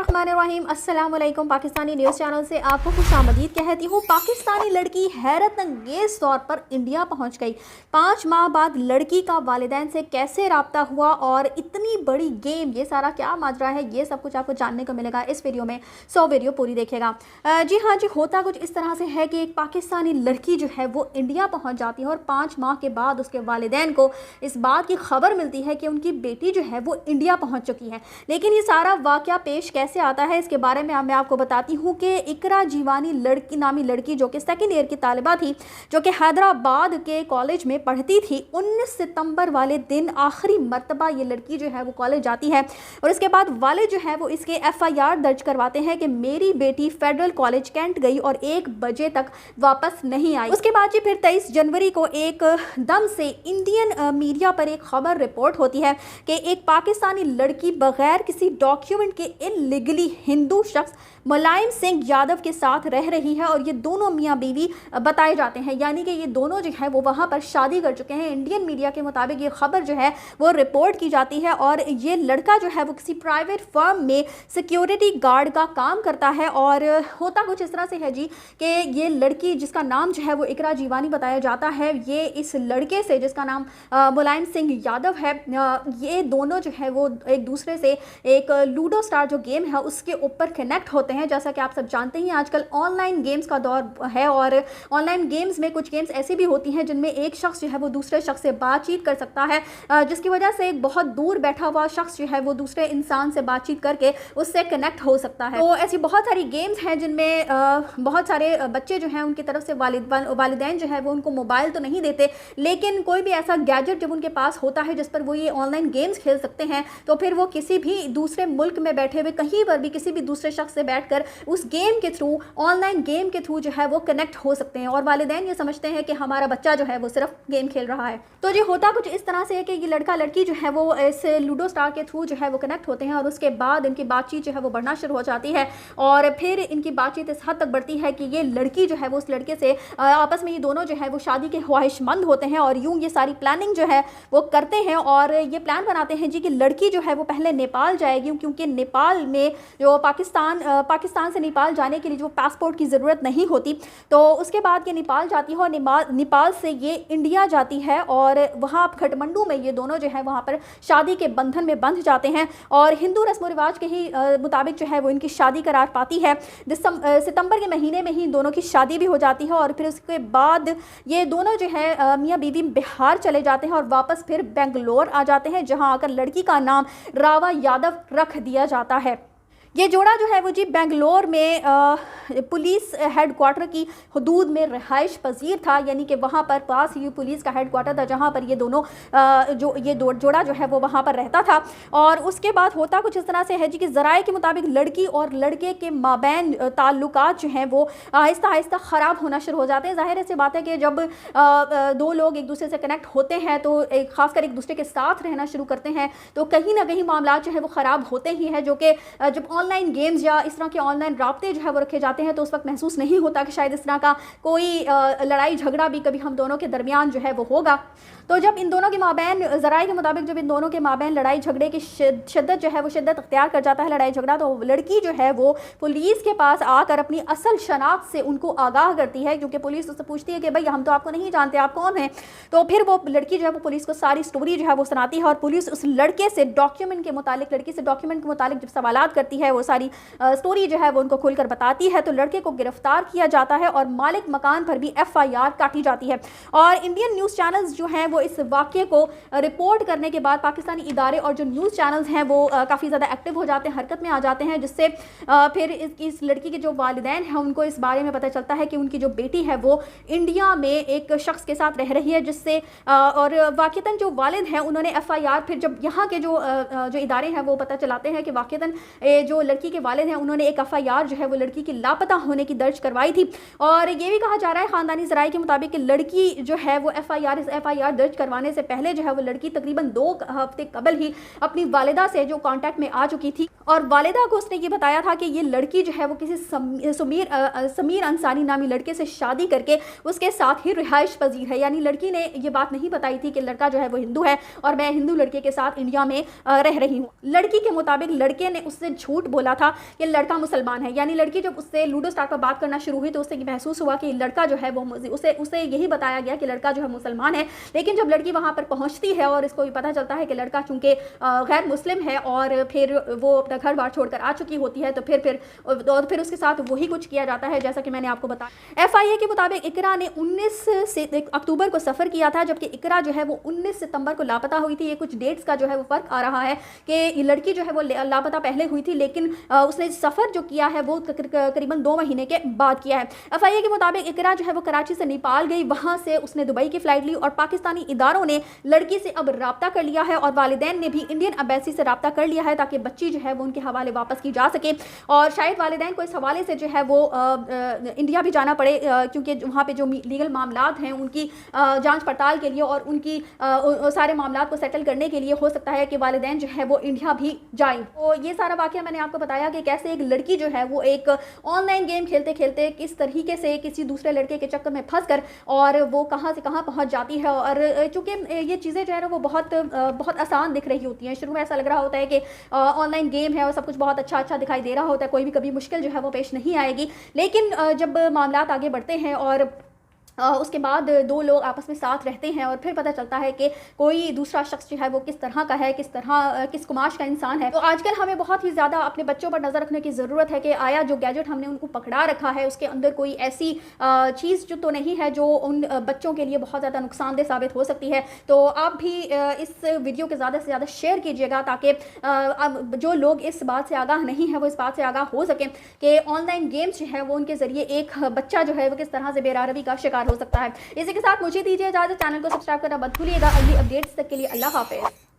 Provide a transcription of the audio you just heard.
बिस्मिल्लाहिर्रहमानिर्रहीम। अस्सलाम वालेकुम। पाकिस्तानी न्यूज़ चैनल से आपको खुशामदीद कहती हूँ। पाकिस्तानी लड़की हैरत अंगेज़ तौर पर इंडिया पहुँच गई। 5 माह बाद लड़की का वालिदैन से कैसे रब्ता हुआ और इतनी बड़ी गेम, ये सारा क्या माजरा है, ये सब कुछ आपको जानने को मिलेगा इस वीडियो में। सो वीडियो पूरी देखिएगा। जी हाँ जी, होता कुछ इस तरह से है कि एक पाकिस्तानी लड़की जो है वो इंडिया पहुँच जाती है और 5 माह के बाद उसके वालिदैन को इस बात की खबर मिलती है कि उनकी बेटी जो है वो इंडिया पहुँच चुकी है। लेकिन ये सारा वाक़या पेश कैसे आता है, इसके बारे में मैं आपको बताती हूँ कि इकरा जीवानी नामी लड़की जो कि सेकेंड ईयर की तालिबा थी, जो कि हैदराबाद के कॉलेज में पढ़ती थी, 19 सितंबर वाले दिन आखिरी मर्तबा ये लड़की जो है वो कॉलेज जाती है और इसके बाद वालिद जो है वो इसके FIR दर्ज करवाते हैं कि मेरी बेटी फेडरल कॉलेज कैंट गई और 1 बजे तक वापस नहीं आई। उसके बाद जी फिर 23 जनवरी को एक दम से इंडियन मीडिया पर एक खबर रिपोर्ट होती है कि एक पाकिस्तानी लड़की बगैर किसी डॉक्यूमेंट के इलीगली हिंदू शख्स मुलायम सिंह यादव के साथ रह रही है और ये दोनों मियाँ बीवी बताए जाते हैं, यानी कि ये दोनों जो है वो वहाँ पर शादी कर चुके हैं। इंडियन मीडिया के मुताबिक ये खबर जो है वो रिपोर्ट की जाती है और ये लड़का जो है वो किसी प्राइवेट फर्म में सिक्योरिटी गार्ड का काम करता है। और होता कुछ इस तरह से है जी कि ये लड़की जिसका नाम जो है वो इकरा जीवानी बताया जाता है, ये इस लड़के से जिसका नाम मुलायम सिंह यादव है, ये दोनों जो है वो एक दूसरे से एक लूडो स्टार जो गेम है उसके ऊपर कनेक्ट होते हैं। जैसा कि आप सब जानते हैं आजकल ऑनलाइन गेम्स का दौर है और ऑनलाइन गेम्स में कुछ गेम्स ऐसी भी होती हैं जिनमें एक शख्स जो है वो दूसरे शख्स से बातचीत कर सकता है, जिसकी वजह से एक बहुत दूर बैठा हुआ शख्स जो है वो दूसरे इंसान से बातचीत करके उससे कनेक्ट हो सकता है। तो ऐसी बहुत सारी गेम्स हैं जिनमें बहुत सारे बच्चे जो हैं उनकी तरफ से वालिदैन जो है वो उनको मोबाइल तो नहीं देते, लेकिन कोई भी ऐसा गैजेट जब उनके पास होता है जिस पर वो ये ऑनलाइन गेम्स खेल सकते हैं, तो फिर वो किसी भी दूसरे मुल्क में बैठे हुए कहीं पर भी किसी भी दूसरे शख्स से बैठकर उस गेम के थ्रू, ऑनलाइन गेम के थ्रू जो है वो कनेक्ट हो सकते हैं और वालिदैन ये समझते हैं कि हमारा बच्चा जो है वो सिर्फ गेम खेल रहा है। तो ये होता कुछ इस तरह से है कि ये लड़का लड़की जो है वो इस लूडो स्टार के थ्रू जो है वो कनेक्ट होते हैं और उसके बाद इनकी बातचीत जो है वो बढ़ना शुरू हो जाती है और फिर इनकी बातचीत इस हद तक बढ़ती है कि ये लड़की जो है वो उस लड़के से आपस में ये दोनों जो है वो शादी के ख्वाहिशमंद होते हैं और यूँ ये सारी प्लानिंग जो है वो करते हैं और ये प्लान बनाते हैं जी कि लड़की जो है वो पहले नेपाल जाएगी, क्योंकि नेपाल में जो पाकिस्तान से नेपाल जाने के लिए जो पासपोर्ट की ज़रूरत नहीं होती, तो उसके बाद ये नेपाल जाती है और नेपाल से ये इंडिया जाती है और वहाँ काठमांडू में ये दोनों जो है वहाँ पर शादी के बंधन में बंध जाते हैं और हिंदू रस्म रिवाज के ही मुताबिक जो है वो इनकी शादी करार पाती है। सितंबर के महीने में ही दोनों की शादी भी हो जाती है और फिर उसके बाद ये दोनों जो है मियाँ बीवी बिहार चले जाते हैं और वापस फिर बेंगलोर आ जाते हैं, जहाँ आकर लड़की का नाम रावा यादव रख दिया जाता है। ये जोड़ा जो है वो जी बेंगलोर में पुलिस हेडक्वार्टर की हदूद में रिहाइश पजीर था, यानी कि वहाँ पर पास ही पुलिस का हेडक्वार्टर था जहाँ पर ये दोनों जोड़ा जो है वो वहाँ पर रहता था। और उसके बाद होता कुछ इस तरह से है जी कि ज़राए के मुताबिक लड़की और लड़के के माबैन ताल्लुकात जो हैं वो आहिस्ता आहिस्ता ख़राब होना शुरू हो जाते हैं। ज़ाहिर सी बात है कि जब दो लोग एक दूसरे से कनेक्ट होते हैं तो ख़ासकर एक दूसरे के साथ रहना शुरू करते हैं तो कहीं ना कहीं मामला जो है वो ख़राब होते ही हैं, जो कि जब ऑनलाइन गेम्स या इस तरह के ऑनलाइन राब्ते जो है वो रखे जाते हैं तो उस वक्त महसूस नहीं होता कि शायद इस तरह का कोई लड़ाई झगड़ा भी कभी हम दोनों के दरमियान जो है वो होगा। तो जब इन दोनों के माबैन ज़राए के मुताबिक जब इन दोनों के माबैन लड़ाई झगड़े की शिद्दत जो है वो शिद्दत अख्तियार कर जाता है लड़ाई झगड़ा, तो लड़की जो है वो पुलिस के पास आकर अपनी असल शनाख्त से उनको आगाह करती है, क्योंकि पुलिस उससे पूछती है कि भाई हम तो आपको नहीं जानते, आप कौन हैं। तो फिर वो लड़की जो है वो पुलिस को सारी स्टोरी जो है वो सुनाती है और पुलिस उस लड़के से डॉक्यूमेंट के मुतालिक जब सवालात करती है, वो सारी स्टोरी जो है वो उनको खुलकर बताती है, तो लड़के को गिरफ्तार किया जाता है और मालिक मकान पर भी FIR काटी जाती है। और इंडियन न्यूज़ चैनल्स जो हैं वो इस वाक़े को रिपोर्ट करने के बाद पाकिस्तानी इदारे और जो न्यूज़ चैनल्स हैं वो काफ़ी ज़्यादा एक्टिव हो जाते हैं, हरकत में आ जाते हैं, जिससे फिर इस लड़की के जो वालिदैन हैं उनको इस बारे में पता चलता है कि उनकी जो बेटी है वो इंडिया में एक शख्स के साथ रह रही है, जिससे और वाक़तन जो वालिद हैं उन्होंने FIR फिर जब यहाँ के जो इदारे हैं वो पता चलाते हैं कि वाक़तन जो लड़की के वालिद हैं उन्होंने एक FIR जो है वो लड़की की लापता होने की दर्ज करवाई थी। और ये भी कहा जा रहा है ख़ानदानी ज़राए के मुताबिक कि लड़की जो है वो FIR दर्ज करवाने से पहले जो है वो लड़की तकरीबन 2 हफ्ते कबल ही अपनी वालिदा से जो कांटेक्ट में आ चुकी थी और वालिदा को उसने ये बताया था कि ये लड़की जो है वो किसी समीर अंसारी नामी लड़के से शादी करके उसके साथ ही रिहाइश पजीर है। यानी लड़की ने ये बात नहीं बताई थी कि लड़का जो है वो हिंदू है और मैं हिंदू लड़के के साथ इंडिया में रह रही हूँ। लड़की के मुताबिक लड़के ने उससे झूठ झूठ बोला था कि लड़का मुसलमान है। यानी लड़की जब उससे लूडो स्टार पर बात करना शुरू हुई तो उससे महसूस हुआ कि लड़का जो है वो उसे यही बताया गया कि लड़का जो है मुसलमान है। लेकिन जब लड़की वहाँ पर पहुँचती है और इसको भी पता चलता है कि लड़का चूँकि गैर मुस्लिम है और फिर वो अपना घर बार छोड़कर आ चुकी होती है, तो फिर उसके साथ वही कुछ किया जाता है जैसा कि मैंने आपको बताया। FIA के मुताबिक इकरा ने 19 अक्टूबर को सफ़र किया था, जबकि इकरा जो है वो 19 सितंबर को लापता हुई थी। ये कुछ डेट्स का जो है वो फ़र्क आ रहा है कि लड़की जो है वो लापता पहले हुई थी, लेकिन उसने सफ़र जो किया है वो करीबन 2 महीने के बाद किया है। FIA के मुताबिक इकरा जो है वो कराची से नेपाल गई, वहाँ से उसने दुबई की फ़्लाइट ली और पाकिस्तानी इदारों ने लड़की से अब रब्ता कर लिया है और वालिदैन ने भी इंडियन एम्बेसी से रब्ता कर लिया है ताकि बच्ची जो है वो उनके हवाले वापस की जा सके। और शायद वालिदैन को इस हवाले से जो है वो इंडिया भी जाना पड़े, क्योंकि वहाँ पे जो लीगल मामलात हैं उनकी जांच पड़ताल के लिए और उनकी सारे मामलात को सेटल करने के लिए हो सकता है कि वालिदैन जो है वो इंडिया भी जाएं। तो ये सारा वाक़या मैंने आपको बताया कि कैसे एक लड़की जो है वो एक ऑनलाइन गेम खेलते खेलते किस तरीके से किसी दूसरे लड़के के चक्कर में फंस कर और वो कहाँ से कहाँ पहुँच जाती है। और चूँकि ये चीज़ें जो है ना वो बहुत आसान दिख रही होती हैं, शुरू में ऐसा लग रहा होता है कि ऑनलाइन गेम है और सब कुछ बहुत अच्छा दिखाई दे रहा होता है, कोई भी कभी मुश्किल जो है वो पेश नहीं आएगी। लेकिन जब मामलात आगे बढ़ते हैं और उसके बाद 2 लोग आपस में साथ रहते हैं और फिर पता चलता है कि कोई दूसरा शख्स जो है वो किस तरह का है, किस कुमाश का इंसान है। तो आजकल हमें बहुत ही ज़्यादा अपने बच्चों पर नज़र रखने की ज़रूरत है कि आया जो गैजेट हमने उनको पकड़ा रखा है उसके अंदर कोई ऐसी चीज़ जो तो नहीं है जो उन बच्चों के लिए बहुत ज़्यादा नुकसानदेह साबित हो सकती है। तो आप भी इस वीडियो के ज़्यादा से ज़्यादा शेयर कीजिएगा ताकि अब जो लोग इस बात से आगाह नहीं है वो इस बात से आगाह हो सकें कि ऑनलाइन गेम्स जो है वो उनके ज़रिए एक बच्चा जो है वो किस तरह से बेरारवी का शिकार हो सकता है। इसी के साथ मुझे दीजिए इजाज़त। चैनल को सब्सक्राइब करना मत भूलिएगा। अगली अपडेट्स तक के लिए अल्लाह हाफ़िज़।